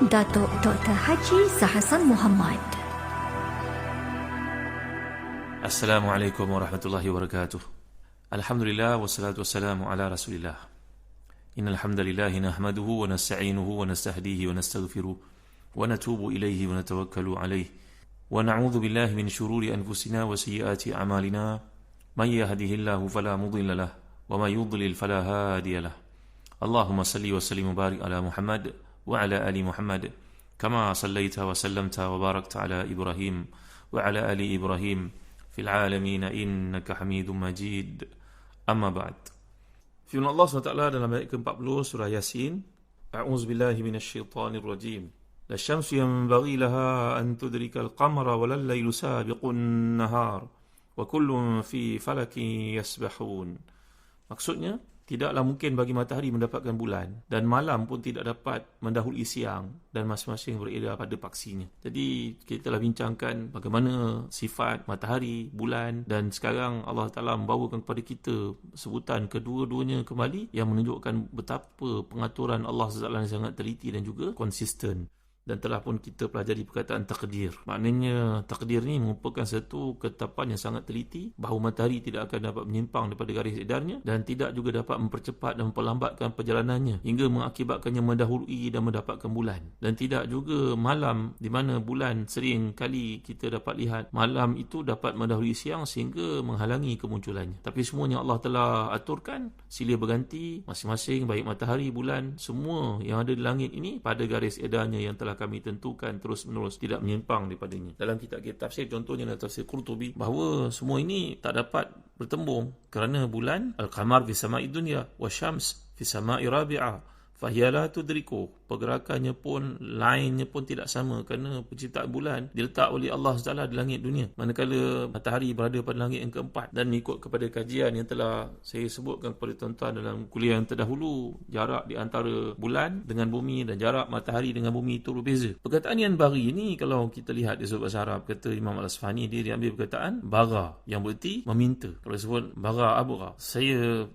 Datuk Dr. Haji Zahasan Muhammad. Assalamualaikum warahmatullahi wabarakatuh. Alhamdulillah wassalatu wassalamu ala Rasulillah. Innal hamdalillah nahmaduhu wa nasta'inuhu wa nastahdihi wa nastaghfiruh wa natubu ilayhi wa natawakkalu alayhi wa na'udzu billahi min shururi anfusina wa sayyiati a'malina. Man yahdihillahu fala mudilla lahu wa may yudlil fala hadiya lahu. Allahumma salli wa sallim wa barik ala Muhammad wa ala ali Muhammad kama sallaita wa sallamta wa barakta ala Ibrahim wa ala ali Ibrahim fil alamin innaka Hamidum Majid. Amma ba'd. Firman Allah SWT dalam ayat ke-40 surah Yasin, A'udzubillahi minasyaitonir rajim. La syamsu yanbaghi laha an tudrika al-qamara wa lal laylu sabiqun nahar wa kullun fi falakin yasbahun. Maksudnya, tidaklah mungkin bagi matahari mendapatkan bulan dan malam pun tidak dapat mendahului siang dan masing-masing beredar pada paksinya. Jadi kita telah bincangkan bagaimana sifat matahari, bulan, dan sekarang Allah Ta'ala membawakan kepada kita sebutan kedua-duanya kembali yang menunjukkan betapa pengaturan Allah SWT sangat teliti dan juga konsisten. Dan telah pun kita pelajari perkataan takdir. Maknanya takdir ni merupakan satu ketetapan yang sangat teliti bahawa matahari tidak akan dapat menyimpang daripada garis edarnya dan tidak juga dapat mempercepat dan memperlambatkan perjalanannya hingga mengakibatkannya mendahului dan mendapatkan bulan. Dan tidak juga malam, di mana bulan sering kali kita dapat lihat malam itu dapat mendahului siang sehingga menghalangi kemunculannya. Tapi semuanya Allah telah aturkan silih berganti masing-masing, baik matahari, bulan, semua yang ada di langit ini pada garis edarnya yang telah kami tentukan terus-menerus, tidak menyimpang daripadanya. Dalam kitab-kitab tafsir, contohnya dalam tafsir Qurtubi, bahawa semua ini tak dapat bertembung kerana bulan al-qamar fi sama'i dunya wa syams fi sama'i rabi'ah fahiya la tudriku. Pergerakannya pun, lainnya pun tidak sama kerana penciptaan bulan diletak oleh Allah SWT di langit dunia, manakala matahari berada pada langit yang keempat. Dan mengikut kepada kajian yang telah saya sebutkan kepada tuan-tuan dalam kuliah yang terdahulu, jarak di antara bulan dengan bumi dan jarak matahari dengan bumi itu berbeza. Perkataan yang bari ini, kalau kita lihat di sudut bahasa Arab, kata Imam Al-Asfahani, dia diambil perkataan bara yang bererti meminta. Kalau sebut bara abra, saya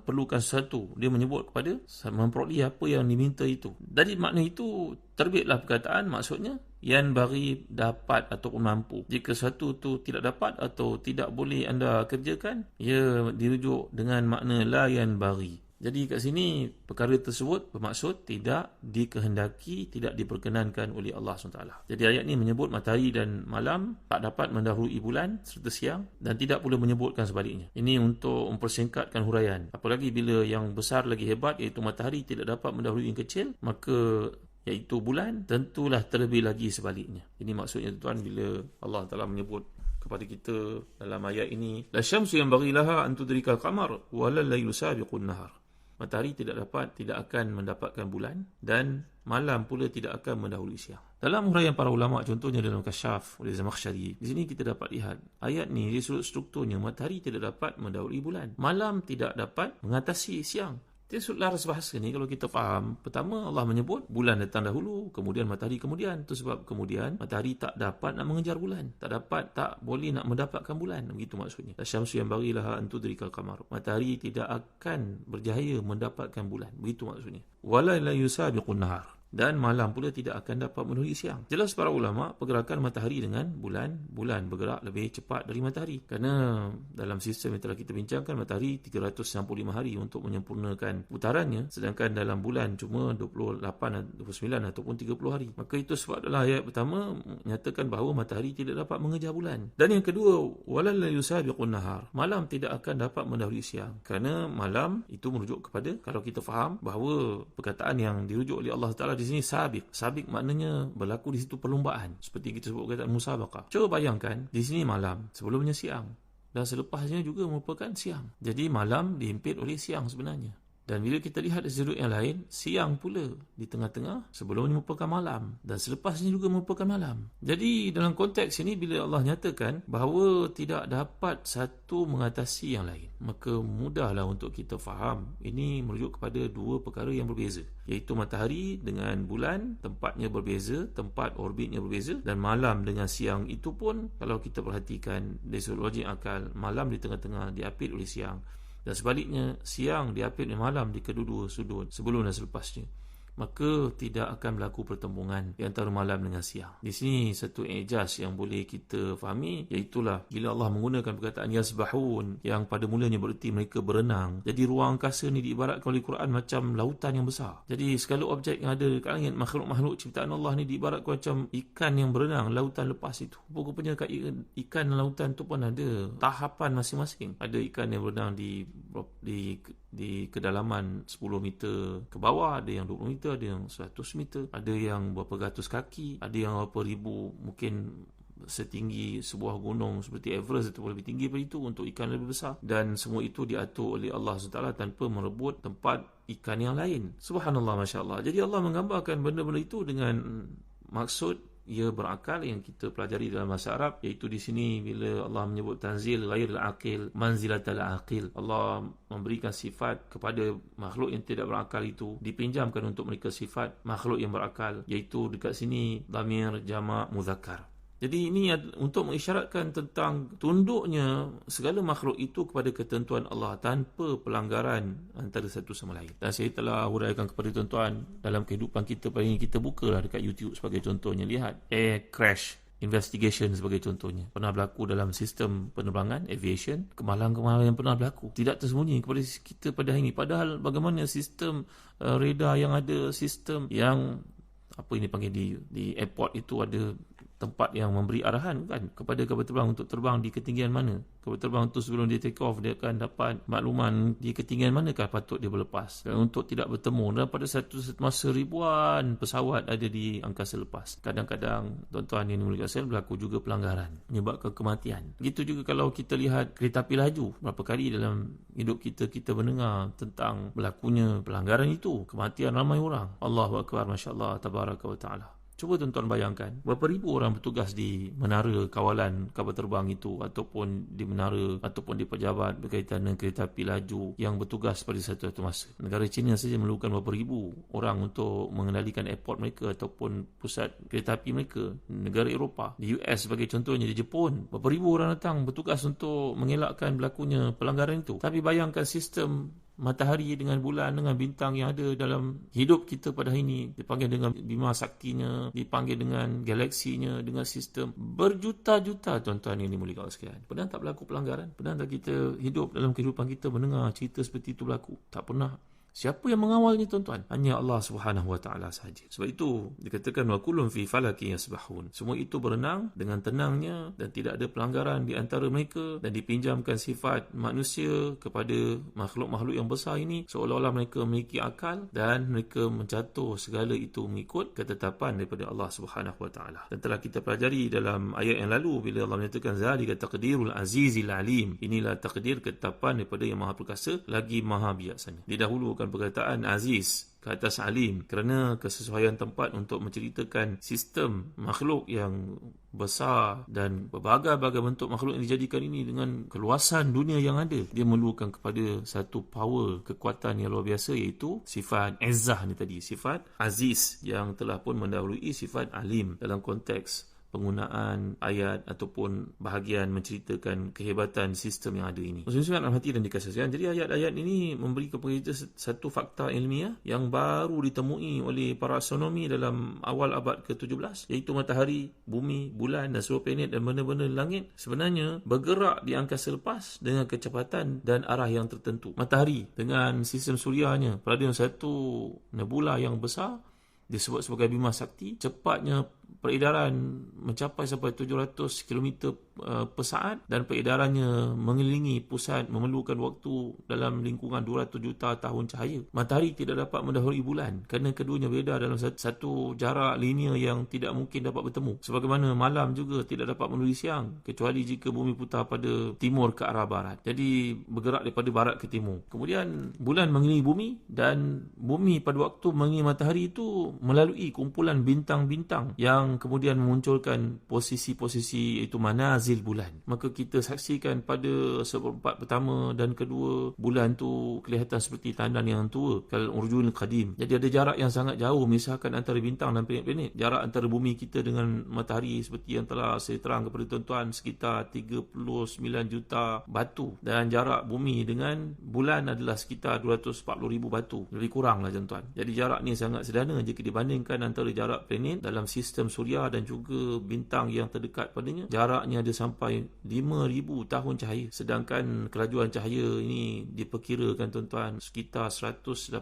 perlukan sesuatu, dia menyebut kepada memperoleh apa yang diminta itu. Dari makna itu terbitlah perkataan, maksudnya yang bagi dapat ataupun mampu. Jika sesuatu itu tidak dapat atau tidak boleh anda kerjakan, ia dirujuk dengan makna la yang bagi. Jadi kat sini perkara tersebut bermaksud tidak dikehendaki, tidak diperkenankan oleh Allah SWT. Jadi ayat ini menyebut matahari dan malam tak dapat mendahului bulan serta siang, dan tidak pula menyebutkan sebaliknya. Ini untuk mempersingkatkan huraian. Apalagi bila yang besar lagi hebat, iaitu matahari tidak dapat mendahului yang kecil, maka iaitu bulan tentulah terlebih lagi sebaliknya. Ini maksudnya tuan, bila Allah Ta'ala menyebut kepada kita dalam ayat ini, la syamsu yanbaghi laha an tudrika al-qamar wa lal laylu sabiqun nahar. Matahari tidak akan mendapatkan bulan dan malam pula tidak akan mendahului siang. Dalam huraian para ulama, contohnya dalam Kasyaf oleh Zamakhsyari, di sini kita dapat lihat ayat ni di sudut strukturnya, matahari tidak dapat mendahului bulan, malam tidak dapat mengatasi siang. Di sudut laras bahasa ni, kalau kita faham, pertama Allah menyebut bulan datang dahulu, kemudian matahari kemudian. Itu sebab kemudian matahari tak dapat nak mengejar bulan, tak boleh nak mendapatkan bulan. Begitu maksudnya. Syamsu yang bagi laha an tudrikal qamar. Matahari tidak akan berjaya mendapatkan bulan. Begitu maksudnya. Wala la yusabiqun nahar. Dan malam pula tidak akan dapat mendahului siang. Jelas para ulama, pergerakan matahari dengan bulan bergerak lebih cepat dari matahari. Kerana dalam sistem yang telah kita bincangkan, matahari 365 hari untuk menyempurnakan putarannya, sedangkan dalam bulan cuma 28, 29 ataupun 30 hari. Maka itu sebab dalam ayat pertama menyatakan bahawa matahari tidak dapat mengejar bulan. Dan yang kedua, walal la yusabiqun nahar. Malam tidak akan dapat mendahului siang. Kerana malam itu merujuk kepada, kalau kita faham bahawa perkataan yang dirujuk oleh Allah Ta'ala di sini sabiq. Sabiq maknanya berlaku di situ perlombaan. Seperti kita sebut perkataan musabaqah. Cuba bayangkan, di sini malam, sebelumnya siang, dan selepasnya juga merupakan siang. Jadi malam dihimpit oleh siang sebenarnya. Dan bila kita lihat di sudut yang lain, siang pula di tengah-tengah, sebelumnya merupakan malam, dan selepasnya juga merupakan malam. Jadi dalam konteks ini, bila Allah nyatakan bahawa tidak dapat satu mengatasi yang lain, maka mudahlah untuk kita faham ini merujuk kepada dua perkara yang berbeza, iaitu matahari dengan bulan tempatnya berbeza, tempat orbitnya berbeza, dan malam dengan siang itu pun kalau kita perhatikan dari sudut logik akal, malam di tengah-tengah diapit oleh siang, dan sebaliknya siang diapit oleh malam di kedua-dua sudut, sebelum dan selepasnya. maka tidak akan berlaku pertembungan di antara malam dengan siang. Di sini satu ijaz yang boleh kita fahami, iaitulah bila Allah menggunakan perkataan yasbahun yang pada mulanya bererti mereka berenang. Jadi ruang angkasa ni diibaratkan oleh Quran macam lautan yang besar. Jadi segala objek yang ada dekat langit, makhluk-makhluk ciptaan Allah ni diibaratkan macam ikan yang berenang lautan lepas itu. Rupanya kat ikan lautan tu pun ada tahapan masing-masing. Ada ikan yang berenang di kedalaman 10 meter ke bawah, ada yang 20 meter, ada yang 100 meter, ada yang berapa ratus kaki, ada yang berapa ribu, mungkin setinggi sebuah gunung seperti Everest atau lebih tinggi daripada itu untuk ikan lebih besar, dan semua itu diatur oleh Allah SWT tanpa merebut tempat ikan yang lain. Subhanallah, Masya Allah. Jadi Allah menggambarkan benda-benda itu dengan maksud ia berakal yang kita pelajari dalam bahasa Arab, iaitu di sini bila Allah menyebut tanzil ghairil aqil manzilatal aqil, Allah memberikan sifat kepada makhluk yang tidak berakal itu, dipinjamkan untuk mereka sifat makhluk yang berakal, iaitu dekat sini dhamir jamak muzakkar. Jadi ini untuk mengisyaratkan tentang tunduknya segala makhluk itu kepada ketentuan Allah tanpa pelanggaran antara satu sama lain. Dan saya telah huraikan kepada tuan-tuan dalam kehidupan kita pada ini, kita bukalah dekat YouTube sebagai contohnya, lihat air crash investigation sebagai contohnya. Pernah berlaku dalam sistem penerbangan, aviation, kemalangan-kemalangan yang pernah berlaku. Tidak tersembunyi kepada kita pada hari ini. Padahal bagaimana sistem radar yang ada, sistem yang apa ini panggil di airport itu ada tempat yang memberi arahan kan kepada kapal terbang untuk terbang di ketinggian mana. Kapal terbang itu sebelum dia take off, dia akan dapat makluman di ketinggian manakah patut dia berlepas, dan untuk tidak bertemu. Dan pada satu masa ribuan pesawat ada di angkasa lepas. Kadang-kadang tuan-tuan yang dimuliakan saya, berlaku juga pelanggaran menyebabkan kematian. Begitu juga kalau kita lihat kereta api laju, berapa kali dalam hidup kita mendengar tentang berlakunya pelanggaran itu, kematian ramai orang. Allahu Akbar, Masya Allah, Tabaraka wa Ta'ala. Cuba tuan-tuan bayangkan berapa ribu orang bertugas di menara kawalan kapal terbang itu, ataupun di menara, ataupun di pejabat berkaitan dengan kereta api laju yang bertugas pada satu masa. Negara China saja memerlukan berapa ribu orang untuk mengendalikan airport mereka ataupun pusat kereta api mereka. Negara Eropah, di US sebagai contohnya, di Jepun, berapa ribu orang datang bertugas untuk mengelakkan berlakunya pelanggaran itu. Tapi bayangkan sistem matahari dengan bulan dengan bintang yang ada dalam hidup kita pada hari ini, dipanggil dengan bima saktinya, dipanggil dengan galaksinya, dengan sistem berjuta-juta. Tuan-tuan yang dimuliakan sekalian, pernah tak berlaku pelanggaran? Pernah tak kita hidup dalam kehidupan kita mendengar cerita seperti itu berlaku? Tak pernah. Siapa yang mengawalnya tuan-tuan? Hanya Allah Subhanahu wa Ta'ala sahaja. Sebab itu dikatakan wa kullun fi falakin yasbahun. Semua itu berenang dengan tenangnya dan tidak ada pelanggaran di antara mereka, dan dipinjamkan sifat manusia kepada makhluk-makhluk yang besar ini, seolah-olah mereka memiliki akal dan mereka mencatur segala itu mengikut ketetapan daripada Allah Subhanahu wa Ta'ala. Dan telah kita pelajari dalam ayat yang lalu bila Allah menyatakan zalika taqdirul azizil alim. Inilah takdir ketetapan daripada yang Maha Perkasa lagi Maha Bijaksana. Didahulukan perkataan aziz ke atas alim kerana kesesuaian tempat untuk menceritakan sistem makhluk yang besar dan berbagai-bagai bentuk makhluk yang dijadikan ini dengan keluasan dunia yang ada. Dia memerlukan kepada satu power, kekuatan yang luar biasa, iaitu sifat izzah ni tadi, sifat aziz yang telah pun mendahului sifat alim dalam konteks penggunaan ayat ataupun bahagian menceritakan kehebatan sistem yang ada ini. Muslim-muslimat dalam hati dan dikasihkan. Jadi ayat-ayat ini memberi kepada kita satu fakta ilmiah yang baru ditemui oleh para astronomi dalam awal abad ke-17, iaitu matahari, bumi, bulan dan seluruh planet dan benda-benda langit sebenarnya bergerak di angkasa lepas dengan kecepatan dan arah yang tertentu. Matahari dengan sistem surianya berada dalam satu nebula yang besar disebut sebagai bima sakti. Cepatnya peredaran mencapai sampai 700 km per saat, dan peredarannya mengelilingi pusat memerlukan waktu dalam lingkungan 200 juta tahun cahaya. Matahari tidak dapat mendahului bulan kerana keduanya beredar dalam satu jarak linear yang tidak mungkin dapat bertemu. Sebagaimana malam juga tidak dapat melalui siang kecuali jika bumi putar pada timur ke arah barat. Jadi bergerak daripada barat ke timur. Kemudian bulan mengelilingi bumi, dan bumi pada waktu mengelilingi matahari itu melalui kumpulan bintang-bintang yang yang kemudian memunculkan posisi-posisi iaitu manazil bulan. Maka kita saksikan pada seperempat pertama dan kedua bulan tu kelihatan seperti tandan yang tua, kal urjunil qadim. Jadi ada jarak yang sangat jauh memisahkan antara bintang dan planet-planet. Jarak antara bumi kita dengan matahari seperti yang telah saya terang kepada tuan-tuan sekitar 39 juta batu, dan jarak bumi dengan bulan adalah sekitar 240,000 batu, lebih kurang lah tuan-tuan. Jadi jarak ni sangat sederhana jika dibandingkan antara jarak planet dalam sistem suria dan juga bintang yang terdekat padanya. Jaraknya ada sampai 5,000 tahun cahaya, sedangkan kelajuan cahaya ini diperkirakan tuan-tuan sekitar 186,000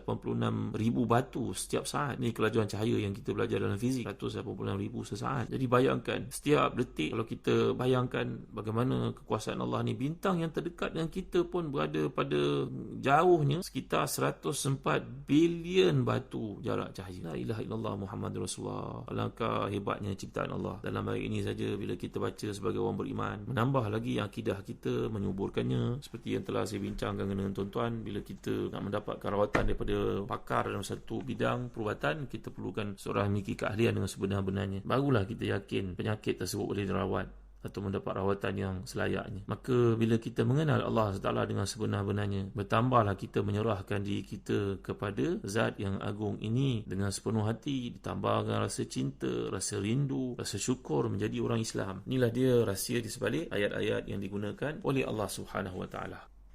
batu setiap saat. Ni kelajuan cahaya yang kita belajar dalam fizik, 186,000 sesaat. Jadi bayangkan setiap detik, kalau kita bayangkan bagaimana kekuasaan Allah ni, bintang yang terdekat dengan kita pun berada pada jauhnya sekitar 104 bilion batu jarak cahaya. La ilaha illallah Muhammadur Rasulullah. Alangkah hebatnya ciptaan Allah. Dalam ayat ini saja bila kita baca sebagai orang beriman, menambah lagi akidah kita, menyuburkannya. Seperti yang telah saya bincangkan dengan tuan-tuan, bila kita nak mendapatkan rawatan daripada pakar dalam satu bidang perubatan, kita perlukan seorang memiliki keahlian dengan sebenar-benarnya. Barulah kita yakin penyakit tersebut boleh dirawat atau mendapat rawatan yang selayaknya. Maka bila kita mengenal Allah SWT dengan sebenar-benarnya, bertambahlah kita menyerahkan diri kita kepada Zat yang agung ini dengan sepenuh hati, ditambahkan rasa cinta, rasa rindu, rasa syukur, menjadi orang Islam. Inilah dia rahsia di sebalik ayat-ayat yang digunakan oleh Allah SWT.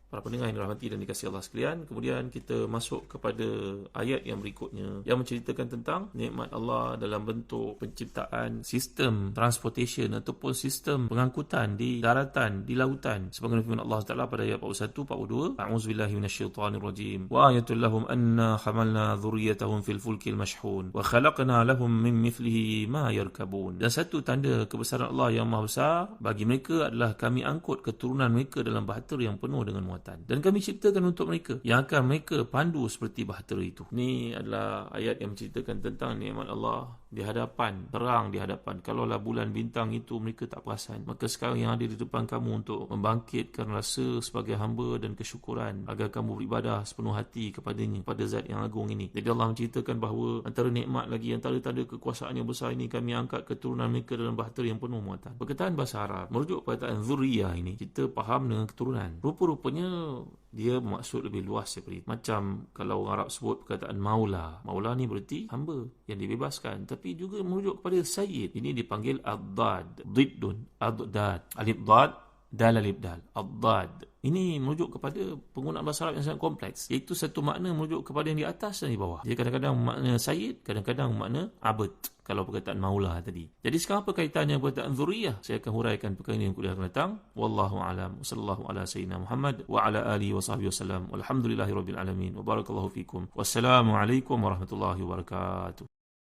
Para pendengar yang dirahmati dan dikasihi Allah sekalian, kemudian kita masuk kepada ayat yang berikutnya yang menceritakan tentang nikmat Allah dalam bentuk penciptaan sistem transportation ataupun sistem pengangkutan di daratan, di lautan. Sebagaimana firman Allah Taala pada ayat 41 42, a'udzubillahi minasyaitonirrajim, wa ayatul lahum anna hamalna dhurriyyatahum fil fulkil mashhun wa khalaqna lahum min mithlihi ma yarkabun. Dan satu tanda kebesaran Allah yang Maha Besar bagi mereka adalah kami angkut keturunan mereka dalam bahtera yang penuh dengan muatan, dan kami ciptakan untuk mereka yang akan mereka pandu seperti bahtera itu. Ini adalah ayat yang menceritakan tentang nikmat Allah di hadapan, terang di hadapan. Kalaulah bulan bintang itu mereka tak perasan, maka sekarang yang ada di depan kamu untuk membangkitkan rasa sebagai hamba dan kesyukuran agar kamu beribadah sepenuh hati kepadanya, pada Zat yang agung ini. Jadi Allah menceritakan bahawa antara nikmat lagi, antara tanda kekuasaan yang besar ini, kami angkat keturunan mereka dalam bahtera yang penuh muatan. Perkataan bahasa Arab merujuk perkataan zuriyah ini, kita faham dengan keturunan. Rupa-rupanya dia bermaksud lebih luas daripada itu. Macam kalau orang Arab sebut perkataan maula. Maula ni berarti hamba yang dibebaskan, tapi juga merujuk kepada sayyid. Ini dipanggil ad-dad, diddun, ad-dad, alif dad, dal alif dal, ad-dad. Ini merujuk kepada penggunaan bahasa Arab yang sangat kompleks, iaitu satu makna merujuk kepada yang di atas dan di bawah. Dia kadang-kadang makna sayyid, kadang-kadang makna abad, kalau perkataan maula tadi. Jadi sekarang apa kaitannya perkataan zuriyah? Saya akan huraikan perkara ini yang kuliah akan datang. Wallahu a'lam. Wassallallahu ala sayyidina Muhammad wa ala alihi wa sahbihi wasallam. Walhamdulillahirabbil alamin. Wa barakallahu fikum. Wassalamu alaikum warahmatullahi wabarakatuh.